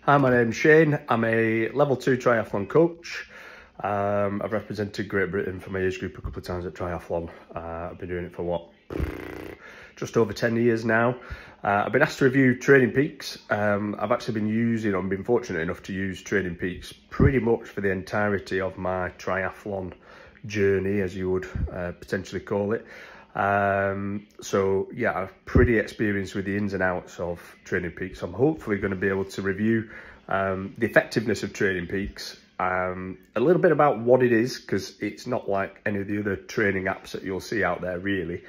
Hi, my name's Shayne. I'm a level 2 triathlon coach. I've represented Great Britain for my age group a couple of times at triathlon. I've been doing it for just over 10 years now. I've been asked to review TrainingPeaks. I've actually been using, or been fortunate enough to use TrainingPeaks pretty much for the entirety of my triathlon journey, as you would potentially call it. So yeah, I'm pretty experienced with the ins and outs of TrainingPeaks. I'm hopefully going to be able to review the effectiveness of TrainingPeaks, a little bit about what it is, because it's not like any of the other training apps that you'll see out there really,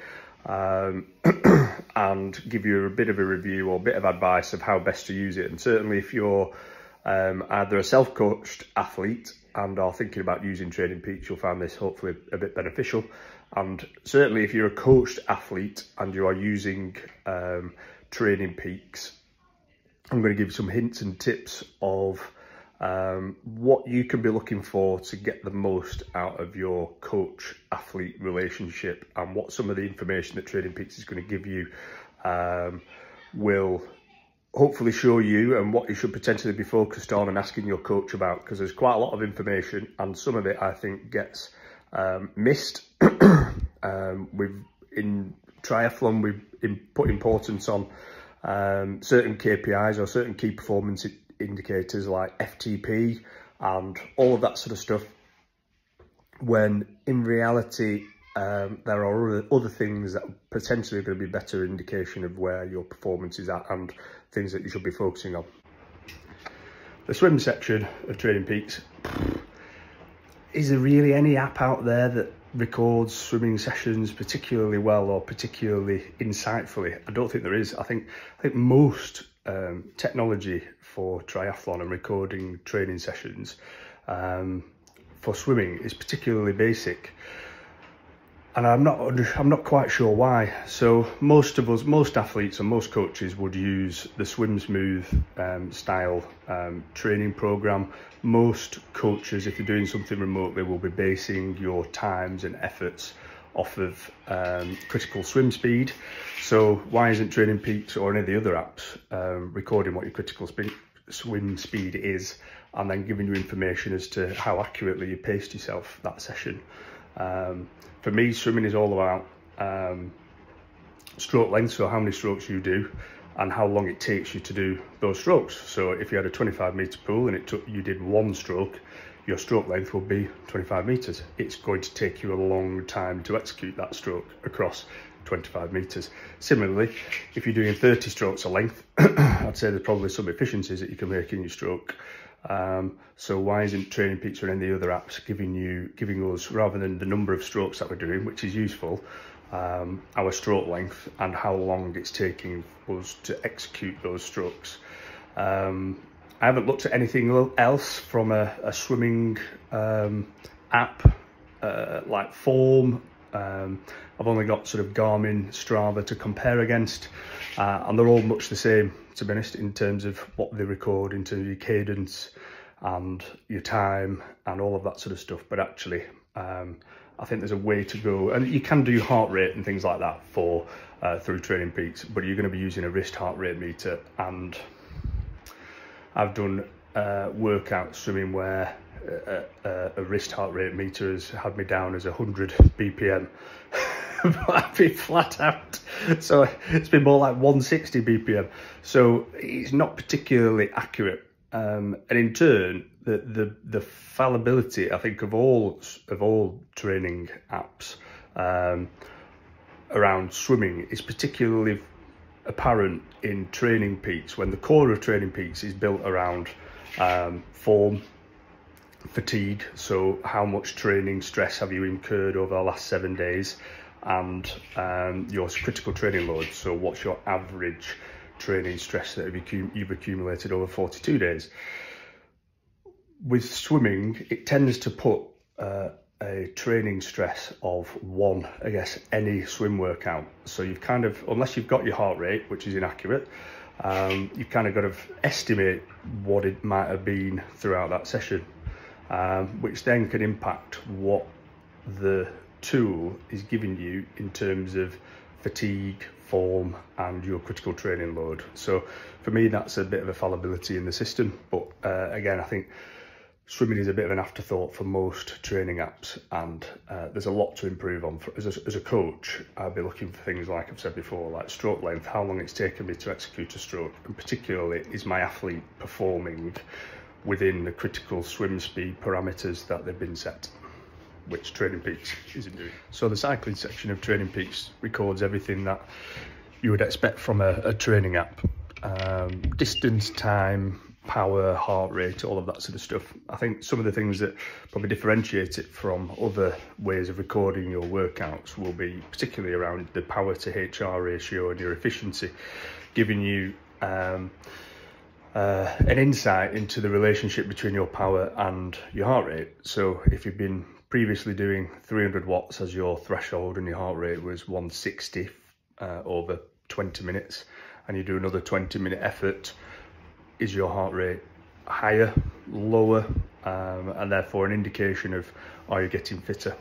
and give you a bit of a review or a bit of advice of how best to use it. And certainly if you're either a self-coached athlete and are thinking about using TrainingPeaks, you'll find this hopefully a bit beneficial. And certainly if you're a coached athlete and you are using TrainingPeaks, I'm going to give you some hints and tips of what you can be looking for to get the most out of your coach-athlete relationship, and what some of the information that TrainingPeaks is going to give you will hopefully show you, and what you should potentially be focused on and asking your coach about, because there's quite a lot of information and some of it I think gets missed. In triathlon, we've put importance on certain KPIs or certain key performance indicators like FTP and all of that sort of stuff, when in reality there are other things that potentially are going to be better indication of where your performance is at and things that you should be focusing on. The swim section of TrainingPeaks. Is there really any app out there that records swimming sessions particularly well or particularly insightfully? I don't think there is. I think most technology for triathlon and recording training sessions for swimming is particularly basic, and I'm not quite sure why. So most athletes and most coaches would use the Swim Smooth style training program. Most coaches, if you're doing something remotely, will be basing your times and efforts off of critical swim speed. So why isn't TrainingPeaks or any of the other apps recording what your critical swim speed is, and then giving you information as to how accurately you paced yourself that session? For me, swimming is all about stroke length, so how many strokes you do and how long it takes you to do those strokes. So if you had a 25-metre pool and you did one stroke, your stroke length will be 25 metres. It's going to take you a long time to execute that stroke across 25 metres. Similarly, if you're doing 30 strokes a length, I'd say there's probably some efficiencies that you can make in your stroke. So why isn't TrainingPeaks or any of the other apps giving us, rather than the number of strokes that we're doing, which is useful, our stroke length and how long it's taking us to execute those strokes? I haven't looked at anything else from a swimming app like Form. I've only got sort of Garmin, Strava to compare against, and they're all much the same, to be honest, in terms of what they record, in terms of your cadence and your time and all of that sort of stuff. But actually, I think there's a way to go, and you can do heart rate and things like that through TrainingPeaks, but you're going to be using a wrist heart rate meter, and I've done workouts swimming where a wrist heart rate meter has had me down as 100 BPM. But I've been flat out, so it's been more like 160 BPM. So it's not particularly accurate, and in turn, the fallibility, I think, of all training apps around swimming is particularly apparent in TrainingPeaks, when the core of TrainingPeaks is built around form, fatigue, so how much training stress have you incurred over the last 7 days, and your critical training load, so what's your average training stress that you've accumulated over 42 days. With swimming, it tends to put a training stress of 1 against any swim workout. So you've kind of, unless you've got your heart rate, which is inaccurate, you've kind of got to estimate what it might have been throughout that session, which then can impact what the tool is giving you in terms of fatigue, form, and your critical training load. So for me, that's a bit of a fallibility in the system. But again, I think swimming is a bit of an afterthought for most training apps, and there's a lot to improve on. As a coach, I'll be looking for things like I've said before, like stroke length, how long it's taken me to execute a stroke, and particularly, is my athlete performing within the critical swim speed parameters that they've been set, which TrainingPeaks isn't doing. So the cycling section of TrainingPeaks records everything that you would expect from a training app. Distance, time, power, heart rate, all of that sort of stuff. I think some of the things that probably differentiate it from other ways of recording your workouts will be particularly around the power to HR ratio and your efficiency, giving you an insight into the relationship between your power and your heart rate. So if you've been previously doing 300 watts as your threshold and your heart rate was 160 over 20 minutes, and you do another 20-minute effort, is your heart rate higher, lower, and therefore an indication of, are you getting fitter?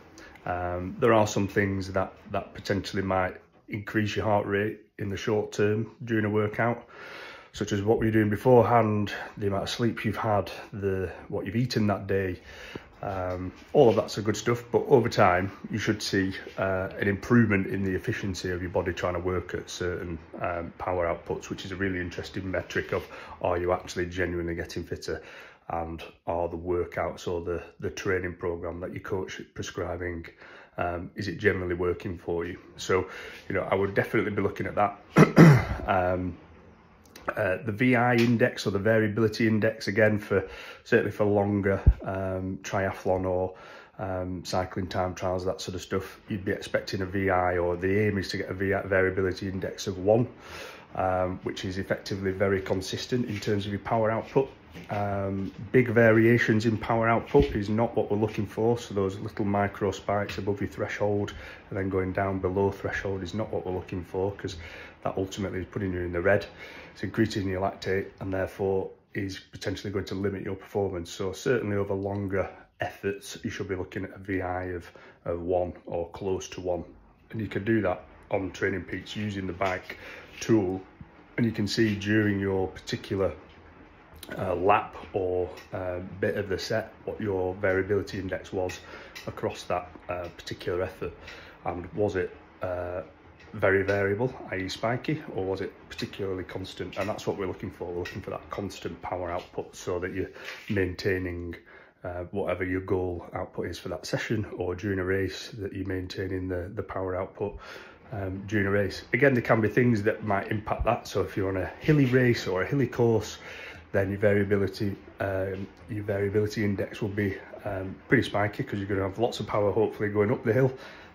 There are some things that potentially might increase your heart rate in the short term during a workout, such as what were you doing beforehand, the amount of sleep you've had, what you've eaten that day. All of that's a good stuff, but over time you should see an improvement in the efficiency of your body trying to work at certain power outputs, which is a really interesting metric of, are you actually genuinely getting fitter, and are the workouts or the training program that your coach is prescribing, is it generally working for you? So, you know, I would definitely be looking at that. The VI index, or the variability index, again, certainly for longer triathlon or cycling time trials, that sort of stuff, you'd be expecting a VI, or the aim is to get a variability index of 1, which is effectively very consistent in terms of your power output. Big variations in power output is not what we're looking for, so those little micro spikes above your threshold and then going down below threshold is not what we're looking for, because that ultimately is putting you in the red. It's increasing your lactate and therefore is potentially going to limit your performance. So certainly over longer efforts, you should be looking at a VI of 1 or close to 1. And you can do that on TrainingPeaks using the bike tool, and you can see during your particular lap or bit of the set what your variability index was across that particular effort, and was it very variable, i.e. spiky, or was it particularly constant? And that's what we're looking for. We're looking for that constant power output, so that you're maintaining whatever your goal output is for that session, or during a race, that you're maintaining the power output during a race. Again, there can be things that might impact that. So if you're on a hilly race or a hilly course, then your variability index will be pretty spiky, because you're going to have lots of power hopefully going up the hill,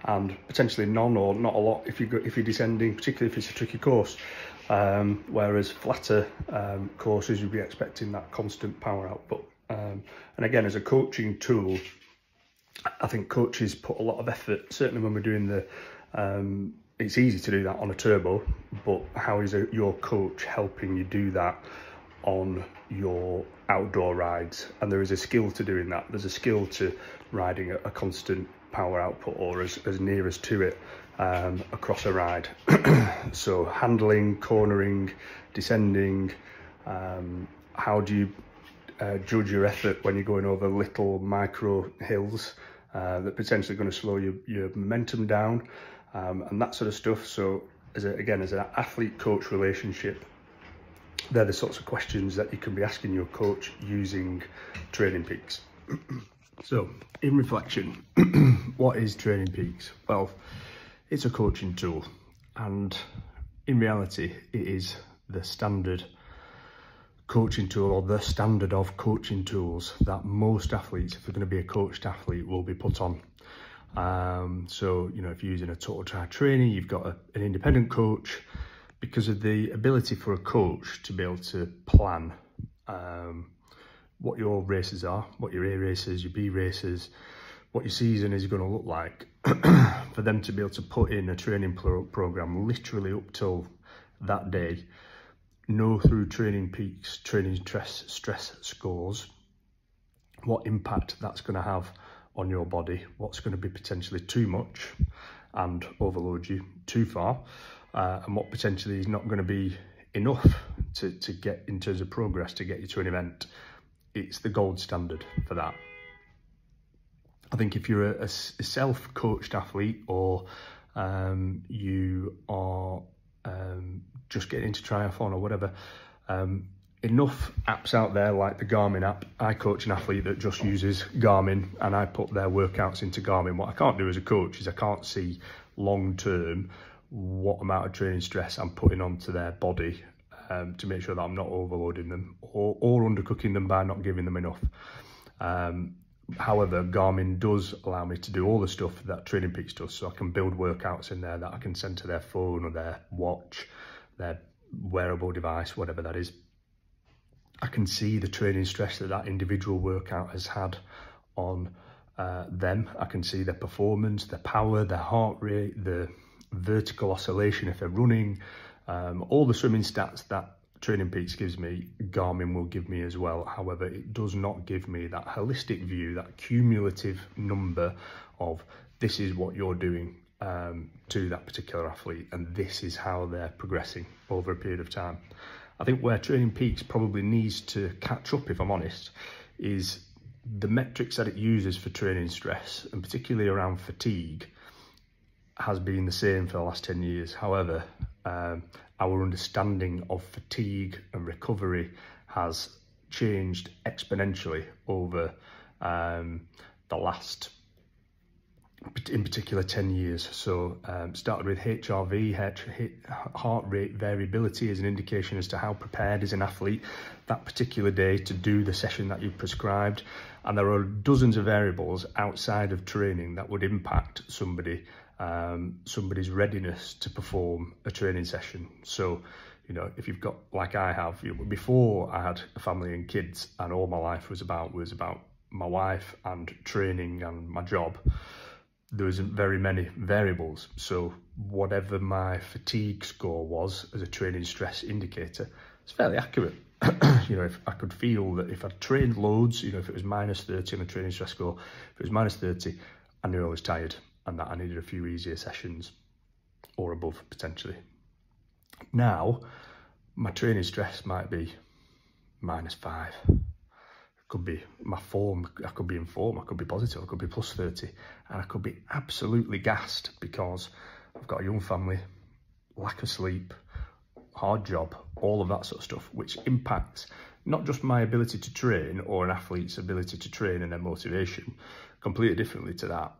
and potentially none or not a lot if you're descending, particularly if it's a tricky course. Whereas flatter courses, you'll be expecting that constant power output. And again, as a coaching tool, I think coaches put a lot of effort, certainly when we're doing it's easy to do that on a turbo, but how is your coach helping you do that on your outdoor rides? And there is a skill to doing that. There's a skill to riding a constant power output, or as near as to it, across a ride. So handling, cornering, descending, how do you judge your effort when you're going over little micro hills that potentially going to slow your momentum down, and that sort of stuff. So as an athlete-coach relationship, they're the sorts of questions that you can be asking your coach using TrainingPeaks. So, in reflection, what is TrainingPeaks? Well, it's a coaching tool, and in reality, it is the standard coaching tool, or the standard of coaching tools that most athletes, if they're going to be a coached athlete, will be put on. So, you know, if you're using a total tri trainer, you've got an independent coach, because of the ability for a coach to be able to plan what your races are, what your A races, your B races, what your season is going to look like, for them to be able to put in a training program literally up till that day, know through TrainingPeaks, training stress scores, what impact that's going to have on your body, what's going to be potentially too much, and overload you too far, and what potentially is not going to be enough to get in terms of progress to get you to an event. It's the gold standard for that. I think if you're a self-coached athlete, or you are just getting into triathlon or whatever, enough apps out there like the Garmin app. I coach an athlete that just uses Garmin, and I put their workouts into Garmin. What I can't do as a coach is I can't see long-term what amount of training stress I'm putting onto their body to make sure that I'm not overloading them or undercooking them by not giving them enough. However, Garmin does allow me to do all the stuff that TrainingPeaks does, so I can build workouts in there that I can send to their phone or their watch, their wearable device, whatever that is. I can see the training stress that individual workout has had on them. I can see their performance, their power, their heart rate, the vertical oscillation if they're running, all the swimming stats that TrainingPeaks gives me, Garmin will give me as well. However, it does not give me that holistic view, that cumulative number of this is what you're doing to that particular athlete, and this is how they're progressing over a period of time. I think where TrainingPeaks probably needs to catch up, if I'm honest, is the metrics that it uses for training stress, and particularly around fatigue, has been the same for the last 10 years. However, our understanding of fatigue and recovery has changed exponentially over the last, in particular, 10 years. So started with HRV, heart rate variability, as an indication as to how prepared is an athlete that particular day to do the session that you've prescribed. And there are dozens of variables outside of training that would impact somebody's readiness to perform a training session. So, you know, if you've got, like I have, before I had a family and kids and all my life was about my wife and training and my job, there isn't very many variables. So whatever my fatigue score was as a training stress indicator, it's fairly accurate. You know, if I could feel that if I trained loads, you know, if it was minus 30 on a training stress score, if it was minus 30, I knew I was tired and that I needed a few easier sessions or above potentially. Now, my training stress might be -5. It could be my form, I could be in form, I could be positive, I could be plus 30, and I could be absolutely gassed because I've got a young family, lack of sleep, hard job, all of that sort of stuff, which impacts not just my ability to train or an athlete's ability to train and their motivation, completely differently to that.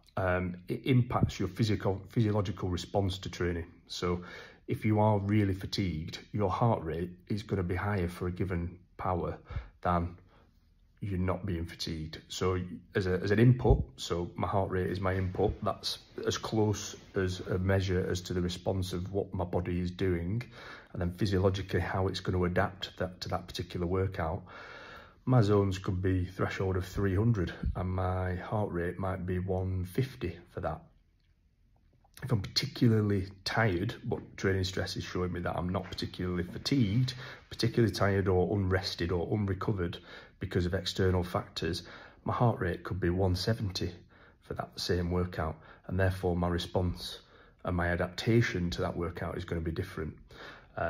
It impacts your physiological response to training. So if you are really fatigued, your heart rate is going to be higher for a given power than you're not being fatigued. So as an input, so my heart rate is my input, that's as close as a measure as to the response of what my body is doing, and then physiologically how it's going to adapt to that particular workout. My zones could be threshold of 300 and my heart rate might be 150 for that. If I'm particularly tired, but training stress is showing me that I'm not particularly fatigued, particularly tired or unrested or unrecovered because of external factors, my heart rate could be 170 for that same workout, and therefore my response and my adaptation to that workout is going to be different.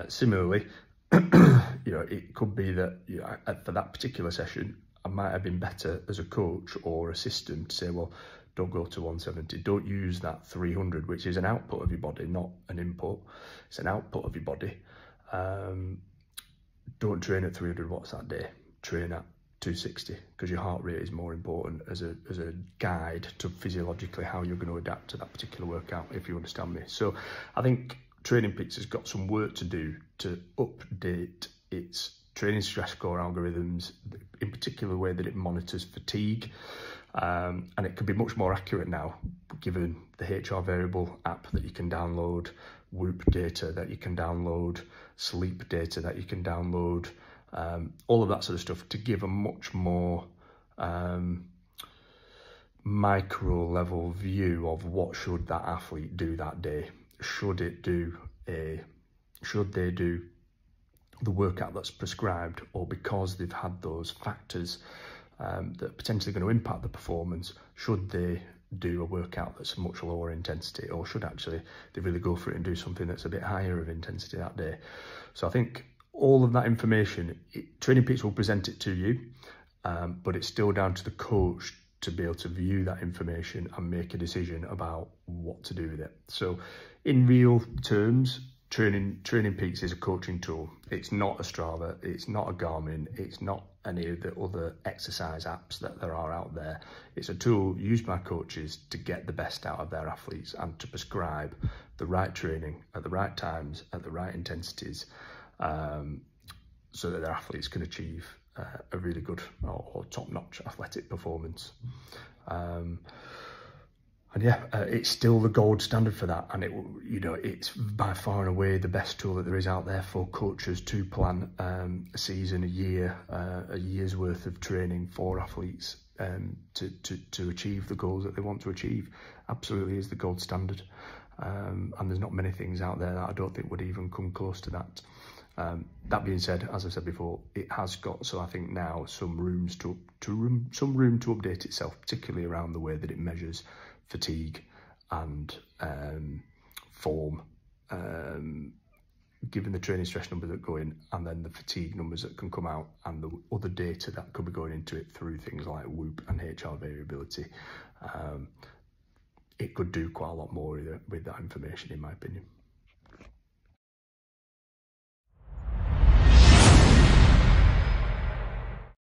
Similarly, you know, it could be that, you know, for that particular session, I might have been better as a coach or assistant to say, well, don't go to 170, don't use that 300, which is an output of your body, not an input. It's an output of your body. Don't train at 300 watts that day, train at 260, because your heart rate is more important as a guide to physiologically how you're going to adapt to that particular workout, if you understand me. So I think TrainingPeaks has got some work to do to update its training stress score algorithms, in particular the way that it monitors fatigue, and it can be much more accurate now, given the HR variable app that you can download, Whoop data that you can download, sleep data that you can download, all of that sort of stuff, to give a much more micro level view of what should that athlete do that day. Should they do the workout that's prescribed, or because they've had those factors that are potentially going to impact the performance, should they do a workout that's much lower intensity, or should actually they really go for it and do something that's a bit higher of intensity that day. So I think all of that information, TrainingPeaks will present it to you, but it's still down to the coach to be able to view that information and make a decision about what to do with it. So in real terms, TrainingPeaks is a coaching tool. It's not a Strava, it's not a Garmin, it's not any of the other exercise apps that there are out there. It's a tool used by coaches to get the best out of their athletes and to prescribe the right training at the right times, at the right intensities, so that their athletes can achieve a really good or top-notch athletic performance. And yeah, it's still the gold standard for that, and it's by far and away the best tool that there is out there for coaches to plan a season, a year's worth of training for athletes to achieve the goals that they want to achieve. Absolutely is the gold standard, and there's not many things out there that I don't think would even come close to that. That being said, as I said before, it has got, so I think now, some room to update itself, particularly around the way that it measures fatigue and form, given the training stress numbers that go in, and then the fatigue numbers that can come out, and the other data that could be going into it through things like Whoop and HR variability. It could do quite a lot more with that information, in my opinion.